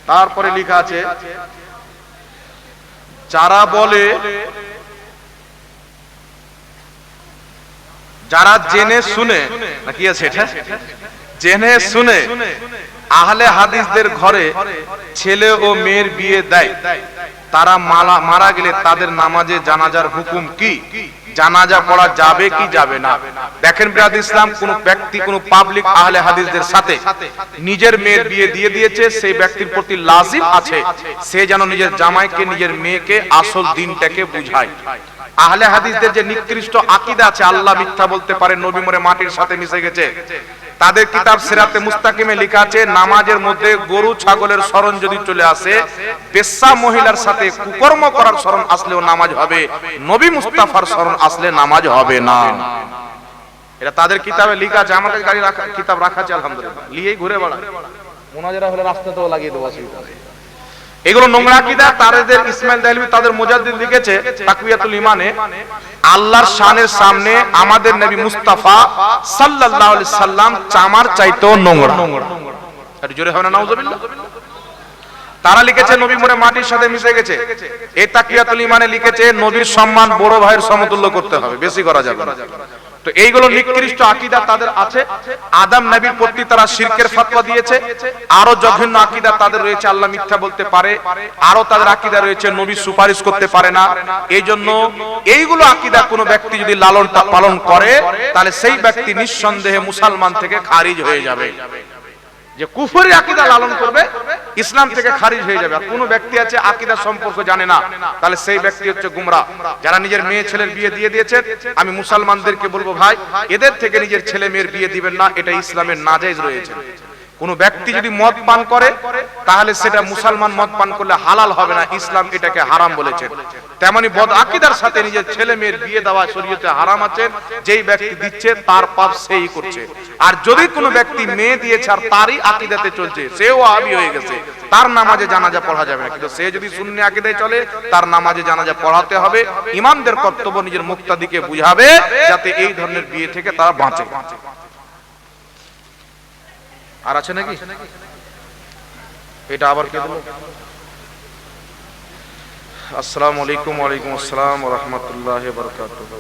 তারপরে লেখা আছে যারা বলে, যারা জেনে শুনে, না কি আছে এটা, জেনে শুনে আহলে হাদিসদের ঘরে ছেলে ও মেয়ের বিয়ে দেয়, তারা মারা গেলে তাদের নামাজে জানাজার হুকুম কি? জানাজা পড়া যাবে কি যাবে না? দেখেন বিরাদ ইসলাম, কোন ব্যক্তি কোন পাবলিক আহলে হাদিসদের সাথে নিজের মেয়ের বিয়ে দিয়ে দিয়েছে, সেই ব্যক্তির প্রতি লাজিম আছে সে যেন নিজের জামাইকে, নিজের মেয়েকে আসল দিনটাকে বুঝায়। আহলে হাদিসদের যে নিকৃষ্ট আকীদা আছে, আল্লাহ মিথ্যা বলতে পারে, নবী মরে মাটির সাথে মিশে গেছে, তাদের কিতাব সিরাতে মুস্তাকিমে লেখা আছে নামাজের মধ্যে গরু ছাগলের স্মরণ যদি চলে আসে, বেশ্যা মহিলার সাথে কুকর্ম করার স্মরণ আসলেও নামাজ হবে, নবী মুস্তাফার স্মরণ আসলে নামাজ হবে না। এটা তাদের কিতাবে লেখা আছে। আমাদের গাড়ি রাখা, কিতাব রাখা আছে, আলহামদুলিল্লাহ, নিয়েই ঘুরে বেড়ায়। মুনাজারা হলে রাস্তাতেও লাগিয়ে দেবো, অসুবিধা নেই। এগুলো নোংরা আকীদা। তাদের ইসমাইল দেহলভী তাদের মুজাদ্দিদ লিখেছে তাকওয়াতুল ঈমানে, আল্লাহর শানের সামনে আমাদের নবী মুস্তাফা সাল্লাল্লাহু আলাইহি সাল্লাম চামার চাইতেও নোংরা। আর জোরে হয় না নাউজুবিল্লাহ। তারা লিখেছে নবী মরে মাটির সাথে মিশে গেছে। এই তাকওয়াতুল ঈমানে লিখেছে নবীর সম্মান বড় ভাইয়ের সমতুল্য করতে হবে, বেশি করা যাবে না। তো এইগুলো নিকৃষ্ট আকীদা তাদের আছে। আদম নবীর প্রতি তারা শিরকের ফতোয়া দিয়েছে। আরো জঘন্য আকীদা তাদের রয়েছে, আল্লাহ মিথ্যা বলতে পারে। আরো তাদের আকীদা রয়েছে নবী সুপারিশ করতে পারে না। এইজন্য এইগুলো আকীদা কোনো ব্যক্তি যদি লালন পালন করে, তাহলে সেই ব্যক্তি নিঃসন্দেহে মুসলমান থেকে খারিজ হয়ে যাবে। যে কুফরি আকীদা লালন করবে, ইসলাম থেকে খারিজ হয়ে যাবে। আর কোন ব্যক্তি আছে আকীদা সম্পর্কে জানে না, তাহলে সেই ব্যক্তি হচ্ছে গুমরা। যারা নিজের মেয়ে ছেলের বিয়ে দিয়ে দিয়েছেন, আমি মুসলমানদেরকে বলবো ভাই, এদের থেকে নিজের ছেলে মেয়ের বিয়ে দিবেন না, এটা ইসলামের নাজায়েজ রয়েছে। কোন ব্যক্তি যদি মদ পান করে, তাহলে সেটা মুসলমান মদ পান করলে হালাল হবে না, ইসলাম এটাকে হারাম বলেছেন। তেমনি বদ আকীদার সাথে নিজের ছেলে মেয়ের বিয়ে দেওয়া শরীয়তে হারাম আছে। যেই ব্যক্তি দিচ্ছে তার পাপ সেই করছে। আর যদি কোনো ব্যক্তি মেয়ে দিয়েছে আর তারই আকীদাতে চলছে, সেও ওয়াহাবি হয়ে গেছে, তার নামাজে জানাজা পড়া যাবে না। কিন্তু সে যদি সুন্নি আকীদায় চলে, তার নামাজে জানাজা পড়াতে হবে। ইমামদের কর্তব্য নিজের মুক্তাদিকে বুঝাবে, যাতে এই ধরনের বিয়ে থেকে তারা বাঁচে। আর আছে নাকি? এটা আবার কে দিল? আসসালামু আলাইকুম। ওয়ালাইকুম আসসালাম ওয়া রাহমাতুল্লাহি ওয়া বারাকাতুহু।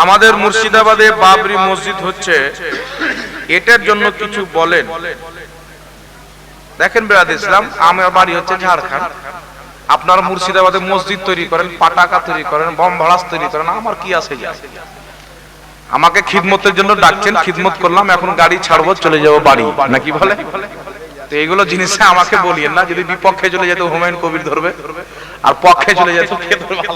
আমাদের মুর্শিদাবাদে বাবরি মসজিদ হচ্ছে, এটার জন্য কিছু বলেন। দেখেন বিরাদ ইসলাম, আমার বাড়ি হচ্ছে ঝাড়খণ্ড। আপনারা মুর্শিদাবাদে মসজিদ তৈরি করেন, পাটাকা তৈরি করেন, বম ভাড়াস তৈরি করেন, আমার কি আছে যায়? আমাকে খিদমতের জন্য ডাকছেন, খিদমত করলাম, এখন গাড়ি ছাড়বো, চলে যাবো বাড়ি, নাকি বলে? তো এইগুলো জিনিসে আমাকে বলিয়েন না। যদি বিপক্ষে চলে যেত হুমায়ুন কবির ধরবে, আর পক্ষে চলে যেত কে ধরবে?